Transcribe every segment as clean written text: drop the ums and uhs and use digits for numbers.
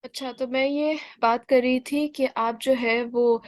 اچھا، تو میں یہ بات کر رہی تھی کہ آپ جو ہے وہ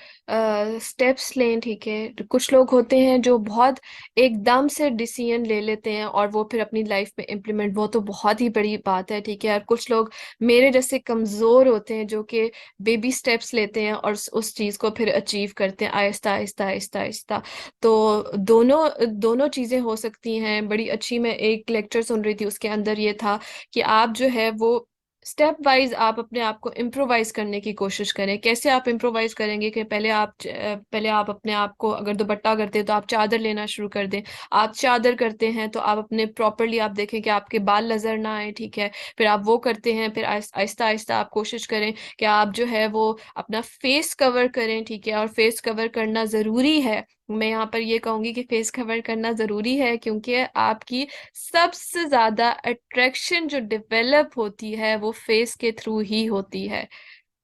سٹیپس لیں، ٹھیک ہے؟ کچھ لوگ ہوتے ہیں جو بہت ایک دم سے ڈیسیژن لے لیتے ہیں اور وہ پھر اپنی لائف میں امپلیمنٹ، وہ تو بہت ہی بڑی بات ہے، ٹھیک ہے؟ اور کچھ لوگ میرے جیسے کمزور ہوتے ہیں جو کہ بیبی سٹیپس لیتے ہیں اور اس چیز کو پھر اچیو کرتے ہیں آہستہ آہستہ آہستہ آہستہ. تو دونوں دونوں چیزیں ہو سکتی ہیں. بڑی اچھی، میں ایک لیکچر سن رہی تھی، اس کے اندر یہ تھا کہ آپ جو ہے وہ اسٹیپ وائز آپ اپنے آپ کو امپرووائز کرنے کی کوشش کریں. کیسے آپ امپرووائز کریں گے کہ پہلے آپ اپنے آپ کو، اگر دوپٹہ کرتے ہیں تو آپ چادر لینا شروع کر دیں. آپ چادر کرتے ہیں تو آپ اپنے پراپرلی آپ دیکھیں کہ آپ کے بال نظر نہ آئے، ٹھیک ہے؟ پھر آپ وہ کرتے ہیں، پھر آہستہ آہستہ آپ کوشش کریں کہ آپ جو ہے وہ اپنا فیس کور کریں، ٹھیک ہے؟ اور فیس کور کرنا ضروری ہے. میں یہاں پر یہ کہوں گی کہ فیس کور کرنا ضروری ہے کیونکہ آپ کی سب سے زیادہ اٹریکشن جو ڈیولپ ہوتی ہے وہ فیس کے تھرو ہی ہوتی ہے.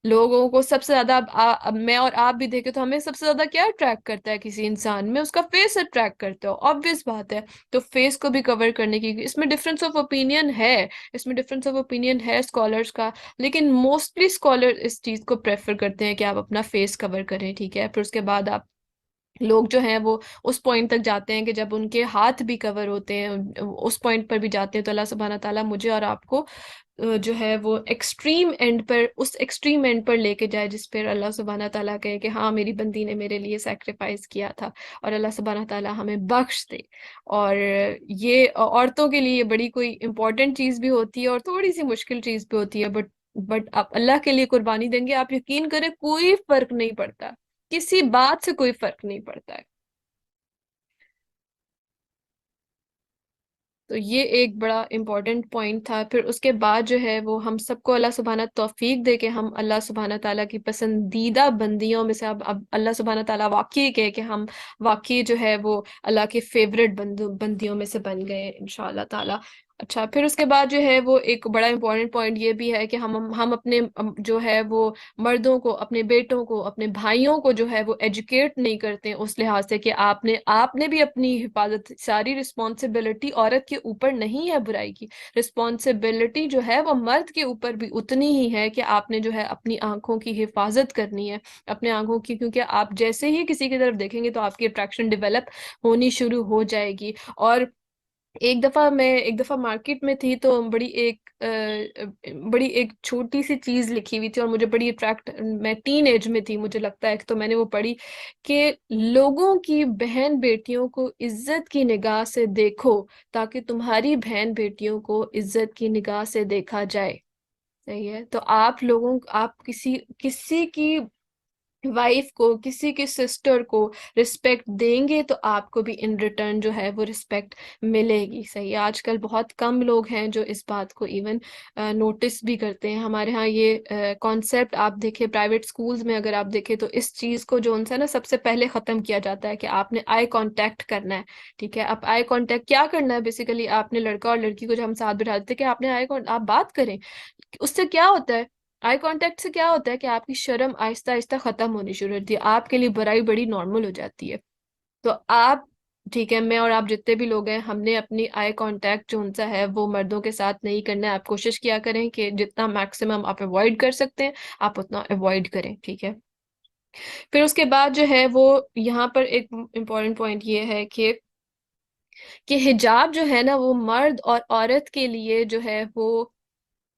لوگوں کو سب سے زیادہ، اب میں اور آپ بھی دیکھیں تو ہمیں سب سے زیادہ کیا اٹریکٹ کرتا ہے کسی انسان میں؟ اس کا فیس اٹریکٹ کرتا ہے، obvious بات ہے. تو فیس کو بھی کور کرنے کی، اس میں ڈفرینس آف اوپینین ہے، اس میں ڈفرینس آف اوپینین ہے اسکالرس کا، لیکن موسٹلی اسکالر اس چیز کو پریفر کرتے ہیں کہ آپ اپنا فیس کور کریں، ٹھیک ہے؟ پھر اس کے بعد آپ، لوگ جو ہیں وہ اس پوائنٹ تک جاتے ہیں کہ جب ان کے ہاتھ بھی کور ہوتے ہیں، اس پوائنٹ پر بھی جاتے ہیں. تو اللہ سبحانہ تعالیٰ مجھے اور آپ کو جو ہے وہ ایکسٹریم اینڈ پر، اس ایکسٹریم اینڈ پر لے کے جائے جس پر اللہ سبحانہ تعالیٰ کہے کہ ہاں میری بندی نے میرے لیے سیکریفائس کیا تھا. اور اللہ سبحانہ تعالیٰ ہمیں بخش دے. اور یہ عورتوں کے لیے بڑی کوئی امپورٹنٹ چیز بھی ہوتی ہے اور تھوڑی سی مشکل چیز بھی ہوتی ہے، بٹ آپ اللہ کے لیے قربانی دیں گے، آپ یقین کریں کوئی فرق نہیں پڑتا، کسی بات سے کوئی فرق نہیں پڑتا ہے. تو یہ ایک بڑا امپورٹنٹ پوائنٹ تھا. پھر اس کے بعد جو ہے وہ ہم سب کو اللہ سبحانہ توفیق دے کہ ہم اللہ سبحانہ تعالیٰ کی پسندیدہ بندیوں میں سے، اب اللہ سبحانہ تعالیٰ واقعی کہے کہ ہم واقعی جو ہے وہ اللہ کے فیوریٹ بندیوں میں سے بن گئے انشاءاللہ تعالیٰ. اچھا، پھر اس کے بعد جو ہے وہ ایک بڑا امپورٹنٹ پوائنٹ یہ بھی ہے کہ ہم اپنے جو ہے وہ مردوں کو، اپنے بیٹوں کو، اپنے بھائیوں کو جو ہے وہ ایجوکیٹ نہیں کرتے ہیں اس لحاظ سے کہ آپ نے بھی اپنی حفاظت، ساری رسپانسبلٹی عورت کے اوپر نہیں ہے برائی کی. رسپانسبلٹی جو ہے وہ مرد کے اوپر بھی اتنی ہی ہے کہ آپ نے جو ہے اپنی آنکھوں کی حفاظت کرنی ہے، اپنے آنکھوں کی، کیونکہ آپ جیسے ہی کسی کی طرف دیکھیں گے تو آپ کی اٹریکشن ڈیولپ ہونی شروع ہو جائے گی. اور ایک دفعہ مارکیٹ میں تھی تو بڑی ایک چھوٹی سی چیز لکھی ہوئی تھی اور مجھے بڑی اٹریکٹ، میں ٹین ایج میں تھی مجھے لگتا ہے، تو میں نے وہ پڑھی کہ لوگوں کی بہن بیٹیوں کو عزت کی نگاہ سے دیکھو تاکہ تمہاری بہن بیٹیوں کو عزت کی نگاہ سے دیکھا جائے. صحیح ہے؟ تو آپ کسی کی وائف کو، کسی کی سسٹر کو رسپیکٹ دیں گے تو آپ کو بھی ان ریٹرن جو ہے وہ رسپیکٹ ملے گی. صحیح ہے؟ آج کل بہت کم لوگ ہیں جو اس بات کو ایون نوٹس بھی کرتے ہیں. ہمارے ہاں یہ کانسیپٹ آپ دیکھیں پرائیویٹ سکولز میں، اگر آپ دیکھیں تو اس چیز کو جو ان سے نا سب سے پہلے ختم کیا جاتا ہے کہ آپ نے آئی کانٹیکٹ کرنا ہے. ٹھیک ہے؟ اب آئی کانٹیکٹ کیا کرنا ہے؟ بیسیکلی آپ نے لڑکا اور لڑکی کو جب ہم ساتھ بٹھا دیتے ہیں کہ آپ نے آپ بات کریں. اس سے کیا ہوتا ہے؟ آئی کانٹیکٹ سے کیا ہوتا ہے کہ آپ کی شرم آہستہ آہستہ ختم ہونی شروع ہوتی ہے، آپ کے لیے برائی بڑی نارمل ہو جاتی ہے. تو آپ، ٹھیک ہے، میں اور آپ جتنے بھی لوگ ہیں، ہم نے اپنی آئی کانٹیکٹ جو ان سے ہے وہ مردوں کے ساتھ نہیں کرنا ہے. آپ کوشش کیا کریں کہ جتنا میکسیمم آپ اوائڈ کر سکتے ہیں آپ اتنا اوائڈ کریں. ٹھیک ہے؟ پھر اس کے بعد جو ہے وہ یہاں پر ایک امپورٹنٹ پوائنٹ یہ ہے کہ حجاب جو ہے نا وہ مرد اور عورت کے لیے جو ہے وہ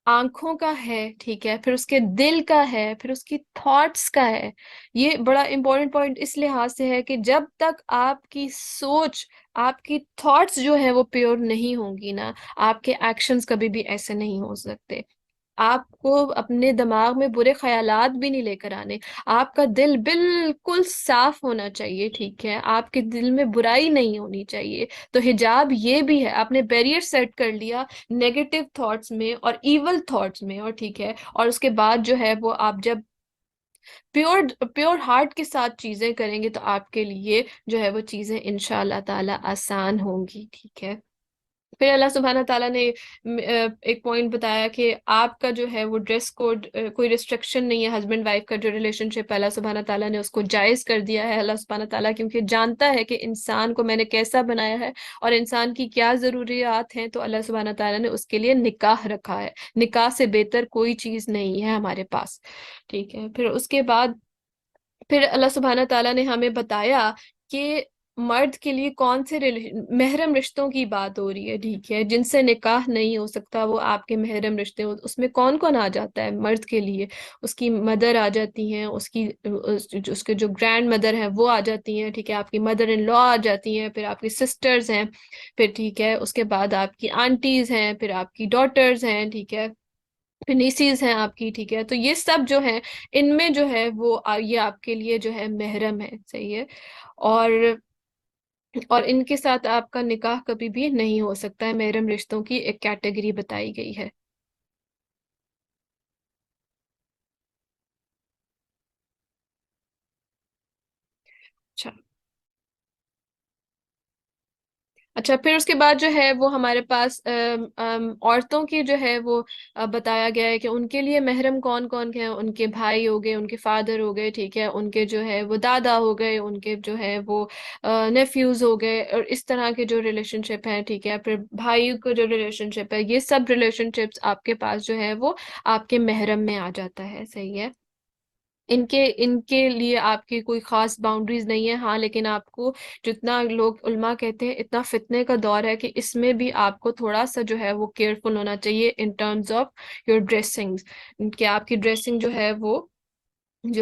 آنکھوں کا ہے، ٹھیک ہے؟ پھر اس کے دل کا ہے، پھر اس کی تھاٹس کا ہے. یہ بڑا امپورٹنٹ پوائنٹ اس لحاظ سے ہے کہ جب تک آپ کی سوچ، آپ کی تھاٹس جو ہے وہ پیور نہیں ہوں گی نا، آپ کے ایکشنز کبھی بھی ایسے نہیں ہو سکتے. آپ کو اپنے دماغ میں برے خیالات بھی نہیں لے کر آنے، آپ کا دل بالکل صاف ہونا چاہیے. ٹھیک ہے؟ آپ کے دل میں برائی نہیں ہونی چاہیے. تو حجاب یہ بھی ہے، آپ نے بیریئر سیٹ کر لیا نیگیٹو تھاٹس میں اور ایول تھاٹس میں، اور ٹھیک ہے، اور اس کے بعد جو ہے وہ آپ جب پیور ہارٹ کے ساتھ چیزیں کریں گے تو آپ کے لیے جو ہے وہ چیزیں انشاءاللہ تعالی آسان ہوں گی. ٹھیک ہے؟ پھر اللہ سبحانہ تعالیٰ نے ایک پوائنٹ بتایا کہ آپ کا جو ہے وہ ڈریس کوڈ کوئی ریسٹرکشن نہیں ہے، ہسبینڈ وائف کا جو ریلیشن شپ ہے اللہ سبحانہ تعالیٰ نے اس کو جائز کر دیا ہے۔ اللہ سبحانہ تعالیٰ کیونکہ جانتا ہے کہ انسان کو میں نے کیسا بنایا ہے اور انسان کی کیا ضروریات ہیں، تو اللہ سبحانہ تعالیٰ نے اس کے لیے نکاح رکھا ہے۔ نکاح سے بہتر کوئی چیز نہیں ہے ہمارے پاس، ٹھیک ہے۔ پھر اس کے بعد پھر اللہ سبحانہ تعالیٰ نے ہمیں بتایا کہ مرد کے لیے کون سے محرم رشتوں کی بات ہو رہی ہے، ٹھیک ہے، جن سے نکاح نہیں ہو سکتا وہ آپ کے محرم رشتے ہو۔ اس میں کون کون آ جاتا ہے مرد کے لیے؟ اس کی مدر آ جاتی ہیں، اس کے جو گرینڈ مدر ہیں وہ آ جاتی ہیں، ٹھیک ہے، آپ کی مدر ان لا آ جاتی ہیں، پھر آپ کی سسٹرز ہیں، پھر ٹھیک ہے اس کے بعد آپ کی آنٹیز ہیں، پھر آپ کی ڈاٹرز ہیں، ٹھیک ہے، پھر نیسیز ہیں آپ کی، ٹھیک ہے۔ تو یہ سب جو ہے ان میں جو ہے وہ یہ آپ کے لیے جو ہے محرم ہے، صحیح ہے، اور ان کے ساتھ آپ کا نکاح کبھی بھی نہیں ہو سکتا ہے۔ محرم رشتوں کی ایک کیٹیگری بتائی گئی ہے۔ اچھا اچھا، پھر اس کے بعد جو ہے وہ ہمارے پاس عورتوں کی جو ہے وہ بتایا گیا ہے کہ ان کے لیے محرم کون کون ہیں۔ ان کے بھائی ہو گئے، ان کے فادر ہو گئے، ٹھیک ہے، ان کے جو ہے وہ دادا ہو گئے، ان کے جو ہے وہ نیفیوز ہو گئے، اور اس طرح کے جو ریلیشن شپ ہیں، ٹھیک ہے، پھر بھائی کا جو ریلیشن شپ ہے، یہ سب ریلیشن شپس آپ کے پاس جو ہے وہ آپ کے محرم میں آ جاتا ہے، صحیح ہے۔ ان کے لیے آپ کی کوئی خاص باؤنڈریز نہیں ہے، ہاں، لیکن آپ کو جتنا لوگ علماء کہتے ہیں اتنا فتنے کا دور ہے کہ اس میں بھی آپ کو تھوڑا سا جو ہے وہ کیئرفل ہونا چاہیے in terms of your dressing, کہ آپ کی ڈریسنگ جو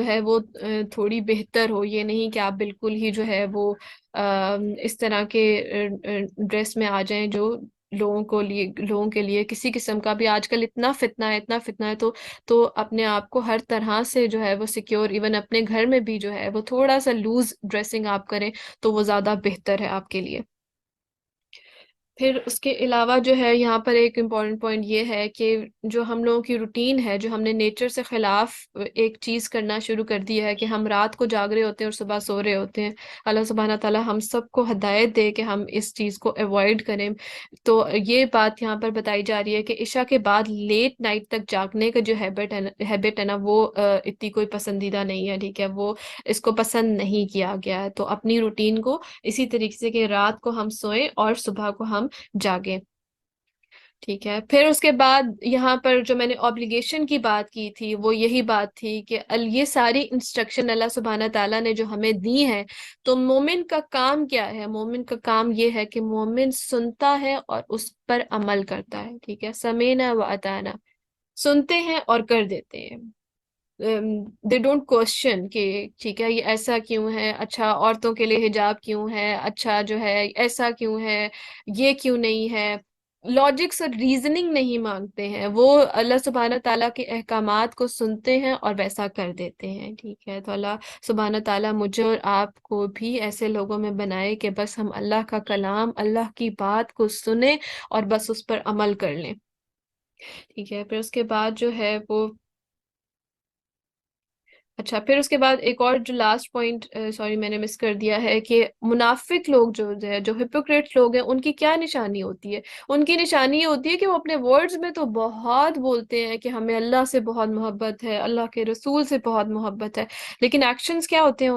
ہے وہ تھوڑی بہتر ہو۔ یہ نہیں کہ آپ بالکل ہی جو ہے وہ اس طرح کے ڈریس میں آ جائیں جو لوگوں کے لیے کسی قسم کا بھی آج کل اتنا فتنہ ہے، اتنا فتنہ ہے، تو اپنے آپ کو ہر طرح سے جو ہے وہ سیکیور، ایون اپنے گھر میں بھی جو ہے وہ تھوڑا سا لوز ڈریسنگ آپ کریں تو وہ زیادہ بہتر ہے آپ کے لیے۔ پھر اس کے علاوہ جو ہے یہاں پر ایک امپورٹنٹ پوائنٹ یہ ہے کہ جو ہم لوگوں کی روٹین ہے، جو ہم نے نیچر سے خلاف ایک چیز کرنا شروع کر دی ہے کہ ہم رات کو جاگ رہے ہوتے ہیں اور صبح سو رہے ہوتے ہیں۔ اللہ سبحانہ تعالیٰ ہم سب کو ہدایت دے کہ ہم اس چیز کو اوائڈ کریں۔ تو یہ بات یہاں پر بتائی جا رہی ہے کہ عشاء کے بعد لیٹ نائٹ تک جاگنے کا جو ہیبٹ ہے نا، وہ اتنی کوئی پسندیدہ نہیں ہے، ٹھیک ہے، وہ اس کو پسند نہیں کیا گیا ہے۔ تو اپنی روٹین کو اسی طریقے سے کہ رات کو ہم سوئیں اور صبح کو ہم جاگیں، ٹھیک ہے۔ پھر اس کے بعد یہاں پر جو میں نے obligation کی بات کی تھی وہ یہی بات تھی کہ یہ ساری انسٹرکشن اللہ سبحانہ تعالیٰ نے جو ہمیں دی ہیں، تو مومن کا کام کیا ہے؟ مومن کا کام یہ ہے کہ مومن سنتا ہے اور اس پر عمل کرتا ہے، ٹھیک ہے، سمینا و اطعنا، سنتے ہیں اور کر دیتے ہیں۔ دے ڈونٹ کوشچن کہ ٹھیک ہے یہ ایسا کیوں ہے، اچھا عورتوں کے لیے حجاب کیوں ہے، اچھا جو ہے ایسا کیوں ہے، یہ کیوں نہیں ہے، لاجکس اور ریزننگ نہیں مانگتے ہیں، وہ اللہ سبحانہ تعالیٰ کے احکامات کو سنتے ہیں اور ویسا کر دیتے ہیں، ٹھیک ہے۔ تو اللہ سبحانہ تعالیٰ مجھے اور آپ کو بھی ایسے لوگوں میں بنائے کہ بس ہم اللہ کا کلام، اللہ کی بات کو سنیں اور بس اس پر عمل کر لیں، ٹھیک ہے۔ پھر اس کے بعد جو ہے وہ اچھا، پھر اس کے بعد ایک اور جو لاسٹ پوائنٹ سوری میں نے مس کر دیا ہے کہ منافق لوگ جو ہے، جو ہپوکریٹ لوگ ہیں، ان کی کیا نشانی ہوتی ہے؟ ان کی نشانی یہ ہوتی ہے کہ وہ اپنے ورڈز میں تو بہت بولتے ہیں کہ ہمیں اللہ سے بہت محبت ہے، اللہ کے رسول سے بہت محبت ہے، لیکن ایکشنز کیا ہوتے ہیں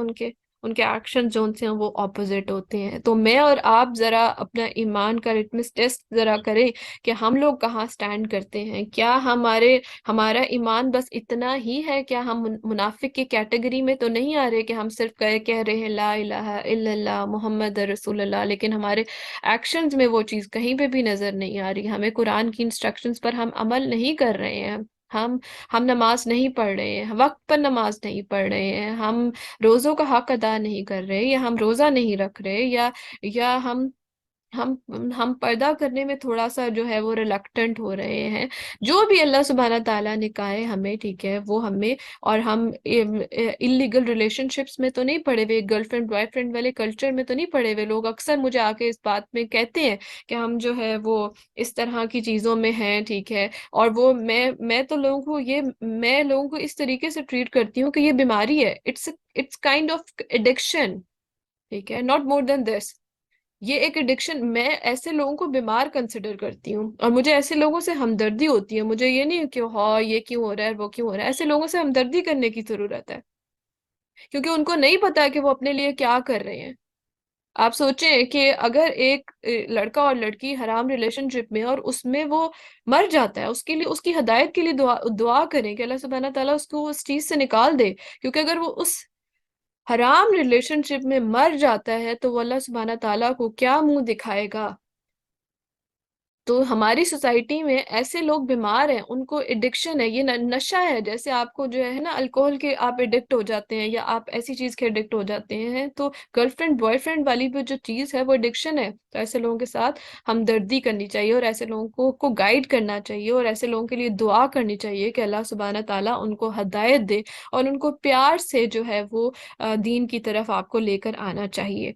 ان کے ایکشن جو سے ہیں وہ اپوزٹ ہوتے ہیں۔ تو میں اور آپ ذرا اپنا ایمان کا لٹمس ٹیسٹ ذرا کریں کہ ہم لوگ کہاں سٹینڈ کرتے ہیں۔ کیا ہمارا ایمان بس اتنا ہی ہے؟ کیا ہم منافق کی کیٹیگری میں تو نہیں آ رہے کہ ہم صرف کہہ رہے ہیں لا الہ الا اللہ محمد رسول اللہ، لیکن ہمارے ایکشنز میں وہ چیز کہیں پہ بھی نظر نہیں آ رہی؟ ہمیں قرآن کی انسٹرکشنز پر ہم عمل نہیں کر رہے ہیں، ہم ہم نماز نہیں پڑھ رہے ہیں، وقت پر نماز نہیں پڑھ رہے ہیں، ہم روزوں کا حق ادا نہیں کر رہے، یا ہم روزہ نہیں رکھ رہے، یا ہم ہم پردہ کرنے میں تھوڑا سا جو ہے وہ ریلکٹنٹ ہو رہے ہیں۔ جو بھی اللہ سبحانہ تعالیٰ نے کہا ہے ہمیں، ٹھیک ہے، وہ ہمیں، اور ہم انلیگل ریلیشن شپس میں تو نہیں پڑے ہوئے، گرل فرینڈ بوائے فرینڈ والے کلچر میں تو نہیں پڑے ہوئے۔ لوگ اکثر مجھے آ کے اس بات میں کہتے ہیں کہ ہم جو ہے وہ اس طرح کی چیزوں میں ہیں، ٹھیک ہے، اور وہ میں لوگوں کو اس طریقے سے ٹریٹ کرتی ہوں کہ یہ بیماری ہے، اٹس کائنڈ آف ایڈکشن، ٹھیک ہے، ناٹ مور دین دس، یہ ایک ایڈکشن، میں ایسے لوگوں کو بیمار کنسیڈر کرتی ہوں، اور مجھے ایسے لوگوں سے ہمدردی ہوتی ہے، مجھے یہ نہیں کہ ہاں یہ کیوں ہو رہا ہے وہ کیوں ہو رہا ہے، ایسے لوگوں سے ہمدردی کرنے کی ضرورت ہے، کیونکہ ان کو نہیں پتا کہ وہ اپنے لیے کیا کر رہے ہیں۔ آپ سوچیں کہ اگر ایک لڑکا اور لڑکی حرام ریلیشن شپ میں اور اس میں وہ مر جاتا ہے، اس کے لیے، اس کی ہدایت کے لیے دعا کریں کہ اللہ سبحانہ تعالیٰ اس کو اس چیز سے نکال دے، کیونکہ اگر وہ اس حرام ریلیشن شپ میں مر جاتا ہے تو وہ اللہ سبحانہ تعالیٰ کو کیا منہ دکھائے گا۔ تو ہماری سوسائٹی میں ایسے لوگ بیمار ہیں، ان کو ایڈکشن ہے، یہ نشہ ہے، جیسے آپ کو جو ہے نا الکوہل کے آپ ایڈکٹ ہو جاتے ہیں، یا آپ ایسی چیز کے ایڈکٹ ہو جاتے ہیں، تو گرل فرینڈ بوائے فرینڈ والی بھی جو چیز ہے وہ ایڈکشن ہے، تو ایسے لوگوں کے ساتھ ہمدردی کرنی چاہیے، اور ایسے لوگوں کو گائیڈ کرنا چاہیے، اور ایسے لوگوں کے لیے دعا کرنی چاہیے کہ اللہ سبحانہ تعالیٰ ان کو ہدایت دے، اور ان کو پیار سے جو ہے وہ دین کی طرف آپ کو لے کر آنا چاہیے۔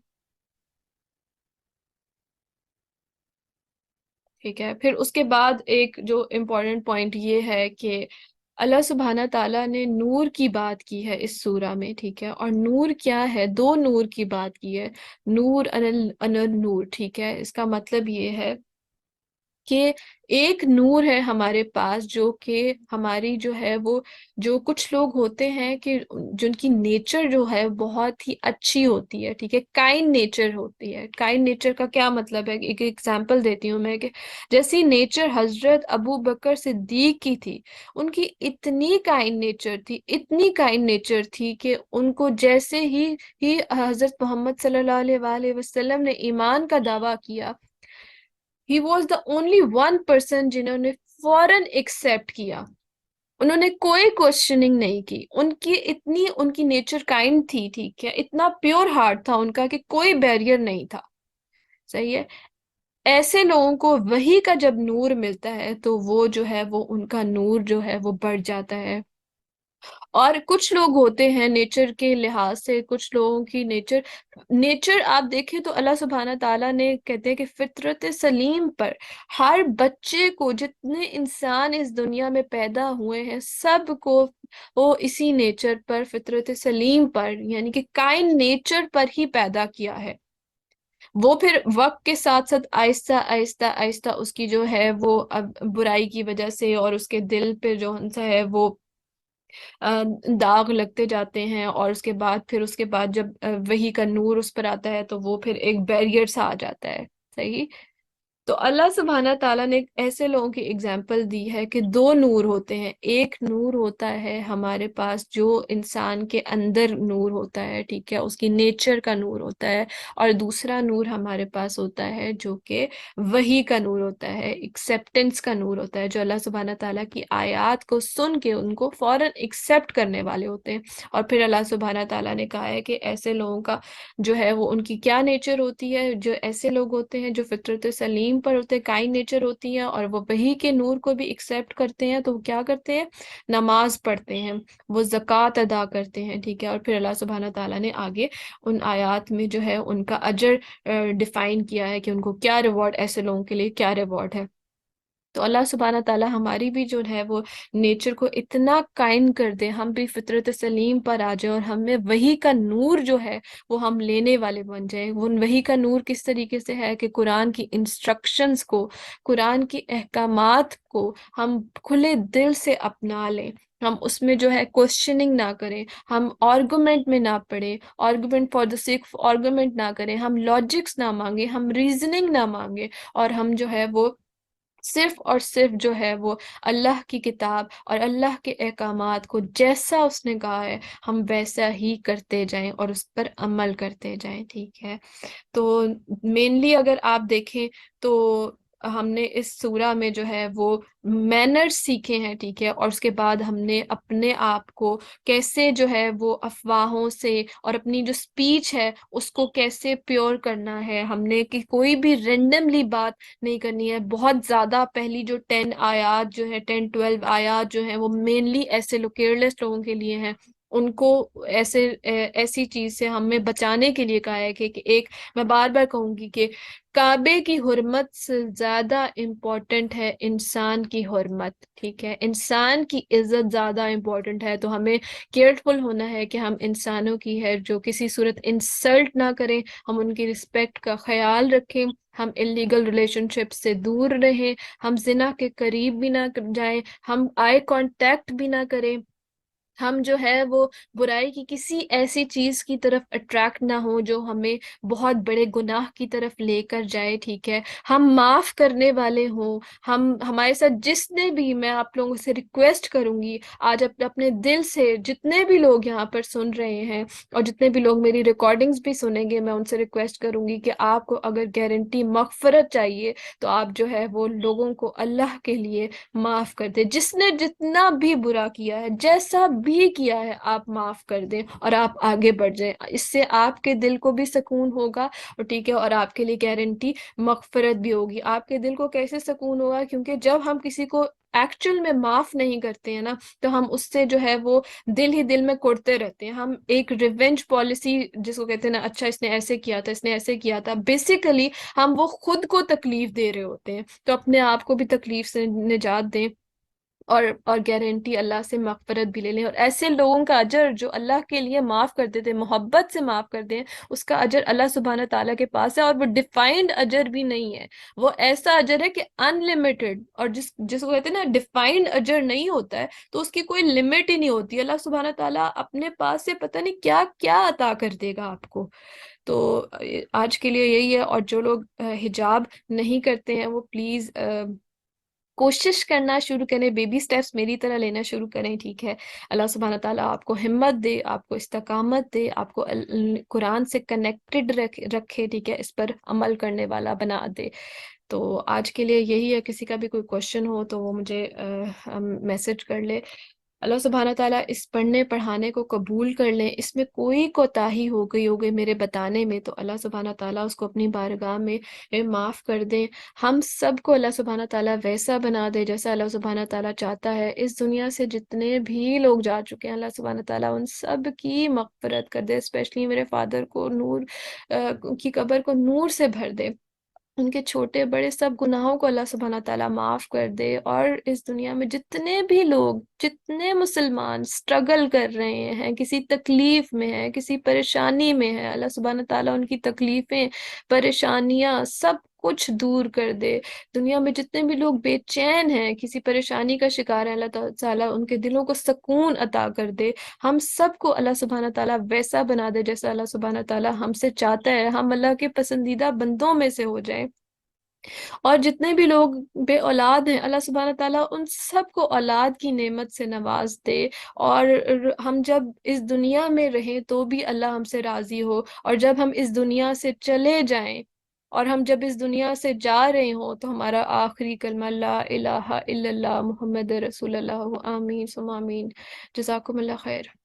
ٹھیک ہے، پھر اس کے بعد ایک جو امپورٹنٹ پوائنٹ یہ ہے کہ اللہ سبحانہ تعالیٰ نے نور کی بات کی ہے اس سورہ میں، ٹھیک ہے، اور نور کیا ہے، دو نور کی بات کی ہے، نور انل نور، ٹھیک ہے، اس کا مطلب یہ ہے کہ ایک نور ہے ہمارے پاس جو کہ ہماری جو ہے وہ، جو کچھ لوگ ہوتے ہیں کہ جن کی نیچر جو ہے بہت ہی اچھی ہوتی ہے، ٹھیک ہے، کائنڈ نیچر ہوتی ہے۔ کائنڈ نیچر کا کیا مطلب ہے، ایک ایگزامپل دیتی ہوں میں، کہ جیسی نیچر حضرت ابو بکر صدیق کی تھی، ان کی اتنی کائنڈ نیچر تھی، اتنی کائنڈ نیچر تھی کہ ان کو جیسے ہی حضرت محمد صلی اللہ علیہ وآلہ وسلم نے ایمان کا دعویٰ کیا، he was the only one person جنہوں نے فوراً ایکسپٹ کیا، انہوں نے کوئی کوشچننگ نہیں کی، ان کی اتنی، ان کی نیچر کائنڈ تھی، ٹھیک ہے، اتنا پیور ہارٹ تھا ان کا کہ کوئی بیریئر نہیں تھا، صحیح ہے۔ ایسے لوگوں کو وحی کا جب نور ملتا ہے تو وہ جو ہے وہ ان کا نور جو ہے وہ بڑھ جاتا ہے۔ اور کچھ لوگ ہوتے ہیں نیچر کے لحاظ سے، کچھ لوگوں کی نیچر آپ دیکھیں تو اللہ سبحانہ تعالیٰ نے کہتے ہیں کہ فطرت سلیم پر ہر بچے کو، جتنے انسان اس دنیا میں پیدا ہوئے ہیں سب کو وہ اسی نیچر پر، فطرت سلیم پر، یعنی کہ کائنڈ نیچر پر ہی پیدا کیا ہے۔ وہ پھر وقت کے ساتھ ساتھ آہستہ آہستہ آہستہ اس کی جو ہے وہ اب برائی کی وجہ سے، اور اس کے دل پہ جو سا ہے وہ داغ لگتے جاتے ہیں، اور اس کے بعد پھر اس کے بعد جب وحی کا نور اس پر آتا ہے تو وہ پھر ایک بیریئر سا آ جاتا ہے، صحیح۔ تو اللہ سبحانہ تعالیٰ نے ایسے لوگوں کی اگزامپل دی ہے کہ دو نور ہوتے ہیں، ایک نور ہوتا ہے ہمارے پاس جو انسان کے اندر نور ہوتا ہے، ٹھیک ہے، اس کی نیچر کا نور ہوتا ہے، اور دوسرا نور ہمارے پاس ہوتا ہے جو کہ وحی کا نور ہوتا ہے، ایکسیپٹنس کا نور ہوتا ہے، جو اللہ سبحانہ تعالیٰ کی آیات کو سن کے ان کو فوراً ایکسیپٹ کرنے والے ہوتے ہیں۔ اور پھر اللہ سبحانہ تعالیٰ نے کہا ہے کہ ایسے لوگوں کا جو ہے وہ، ان کی کیا نیچر ہوتی ہے، جو ایسے لوگ ہوتے ہیں جو فطرت سلیم پر ہوتے ہیں، کائنڈ نیچر ہوتی ہیں، اور وہ وحی کے نور کو بھی ایکسیپٹ کرتے ہیں، تو وہ کیا کرتے ہیں، نماز پڑھتے ہیں، وہ زکوٰۃ ادا کرتے ہیں، ٹھیک ہے۔ اور پھر اللہ سبحانہ تعالیٰ نے آگے ان آیات میں جو ہے ان کا اجر ڈیفائن کیا ہے کہ ان کو کیا ریوارڈ، ایسے لوگوں کے لیے کیا ریوارڈ ہے۔ تو اللہ سبحانہ تعالیٰ ہماری بھی جو ہے وہ نیچر کو اتنا کائنڈ کر دے، ہم بھی فطرت سلیم پر آ جائیں، اور ہمیں وہی کا نور جو ہے وہ ہم لینے والے بن جائیں۔ وہ وہی کا نور کس طریقے سے ہے کہ قرآن کی انسٹرکشنز کو، قرآن کی احکامات کو ہم کھلے دل سے اپنا لیں، ہم اس میں جو ہے کوشچننگ نہ کریں، ہم آرگومنٹ میں نہ پڑیں، argument for the sake of argument نہ کریں، ہم لاجکس نہ مانگیں، ہم ریزننگ نہ مانگیں، اور ہم جو ہے وہ صرف اور صرف جو ہے وہ اللہ کی کتاب اور اللہ کے احکامات کو جیسا اس نے کہا ہے ہم ویسا ہی کرتے جائیں اور اس پر عمل کرتے جائیں، ٹھیک ہے۔ تو مینلی اگر آپ دیکھیں تو ہم نے اس سورہ میں جو ہے وہ مینرز سیکھے ہیں، ٹھیک ہے، اور اس کے بعد ہم نے اپنے آپ کو کیسے جو ہے وہ افواہوں سے، اور اپنی جو سپیچ ہے اس کو کیسے پیور کرنا ہے، ہم نے کہ کوئی بھی رینڈملی بات نہیں کرنی ہے۔ بہت زیادہ پہلی جو 10 آیات جو ہے، 10 12 آیات جو ہیں وہ مینلی ایسے کیئرلیس لوگوں کے لیے ہیں، ان کو ایسی چیز سے ہمیں بچانے کے لیے کہا ہے کہ ایک، میں بار بار کہوں گی کہ کعبے کی حرمت سے زیادہ امپورٹنٹ ہے انسان کی حرمت، ٹھیک ہے، انسان کی عزت زیادہ امپورٹنٹ ہے. تو ہمیں کیئرفل ہونا ہے کہ ہم انسانوں کی ہے جو کسی صورت انسلٹ نہ کریں، ہم ان کی رسپیکٹ کا خیال رکھیں، ہم انلیگل ریلیشن شپ سے دور رہیں، ہم زنا کے قریب بھی نہ جائیں، ہم آئی کانٹیکٹ بھی نہ کریں، ہم جو ہے وہ برائی کی کسی ایسی چیز کی طرف اٹریکٹ نہ ہو جو ہمیں بہت بڑے گناہ کی طرف لے کر جائے، ٹھیک ہے، ہم معاف کرنے والے ہوں. ہمارے ساتھ جس نے بھی، میں آپ لوگوں سے ریکویسٹ کروں گی آج اپنے دل سے، جتنے بھی لوگ یہاں پر سن رہے ہیں اور جتنے بھی لوگ میری ریکارڈنگز بھی سنیں گے، میں ان سے ریکویسٹ کروں گی کہ آپ کو اگر گارنٹی مغفرت چاہیے تو آپ جو ہے وہ لوگوں کو اللہ کے لیے معاف کر دیں. جس نے جتنا بھی برا کیا ہے، جیسا بھی کیا ہے، آپ معاف کر دیں اور آپ آگے بڑھ جائیں. اس سے آپ کے دل کو بھی سکون ہوگا، اور ٹھیک ہے، اور آپ کے لیے گارنٹی مغفرت بھی ہوگی. آپ کے دل کو کیسے سکون ہوگا؟ کیونکہ جب ہم کسی کو ایکچوئل میں معاف نہیں کرتے ہیں نا، تو ہم اس سے جو ہے وہ دل ہی دل میں کوڑتے رہتے ہیں. ہم ایک ریونج پالیسی جس کو کہتے ہیں نا، اچھا اس نے ایسے کیا تھا، اس نے ایسے کیا تھا، بیسیکلی ہم وہ خود کو تکلیف دے رہے ہوتے ہیں. تو اپنے آپ کو بھی تکلیف سے نجات دیں، اور گارنٹی اللہ سے مغفرت بھی لے لیں. اور ایسے لوگوں کا اجر جو اللہ کے لیے معاف کر دیتے، محبت سے معاف کر دیں، اس کا اجر اللہ سبحانہ تعالیٰ کے پاس ہے، اور وہ ڈیفائنڈ اجر بھی نہیں ہے. وہ ایسا اجر ہے کہ ان لمیٹڈ. اور جس کو کہتے ہیں نا ڈیفائنڈ اجر نہیں ہوتا ہے تو اس کی کوئی لمٹ ہی نہیں ہوتی. اللہ سبحانہ تعالیٰ اپنے پاس سے پتہ نہیں کیا کیا عطا کر دے گا آپ کو. تو آج کے لیے یہی ہے. اور جو لوگ حجاب نہیں کرتے ہیں وہ پلیز کوشش کرنا شروع کریں، بیبی سٹیپس میری طرح لینا شروع کریں، ٹھیک ہے. اللہ سبحانہ تعالیٰ آپ کو ہمت دے، آپ کو استقامت دے، آپ کو قرآن سے کنیکٹڈ رکھے، ٹھیک ہے، اس پر عمل کرنے والا بنا دے. تو آج کے لیے یہی ہے. کسی کا بھی کوئی کوشچن ہو تو وہ مجھے میسج کر لے. اللہ سبحانہ تعالیٰ اس پڑھنے پڑھانے کو قبول کر لیں. اس میں کوئی کوتاہی ہو گئی میرے بتانے میں تو اللہ سبحانہ تعالیٰ اس کو اپنی بارگاہ میں معاف کر دیں. ہم سب کو اللہ سبحانہ تعالیٰ ویسا بنا دے جیسا اللہ سبحانہ تعالیٰ چاہتا ہے. اس دنیا سے جتنے بھی لوگ جا چکے ہیں، اللہ سبحانہ تعالیٰ ان سب کی مغفرت کر دے. اسپیشلی میرے فادر کو نور کی قبر کو نور سے بھر دے. ان کے چھوٹے بڑے سب گناہوں کو اللہ سبحانہ تعالیٰ معاف کر دے. اور اس دنیا میں جتنے بھی لوگ، جتنے مسلمان سٹرگل کر رہے ہیں، کسی تکلیف میں ہیں، کسی پریشانی میں ہے، اللہ سبحانہ تعالیٰ ان کی تکلیفیں، پریشانیاں سب کچھ دور کر دے. دنیا میں جتنے بھی لوگ بے چین ہیں، کسی پریشانی کا شکار ہیں، اللہ تعالیٰ ان کے دلوں کو سکون عطا کر دے. ہم سب کو اللہ سبحانہ تعالیٰ ویسا بنا دے جیسا اللہ سبحانہ تعالیٰ ہم سے چاہتا ہے. ہم اللہ کے پسندیدہ بندوں میں سے ہو جائیں. اور جتنے بھی لوگ بے اولاد ہیں، اللہ سبحانہ تعالیٰ ان سب کو اولاد کی نعمت سے نواز دے. اور ہم جب اس دنیا میں رہیں تو بھی اللہ ہم سے راضی ہو، اور جب ہم اس دنیا سے چلے جائیں اور ہم جب اس دنیا سے جا رہے ہوں تو ہمارا آخری کلمہ لا الہ الا اللہ محمد رسول اللہ. آمین ثم آمین. جزاکم اللہ خیر.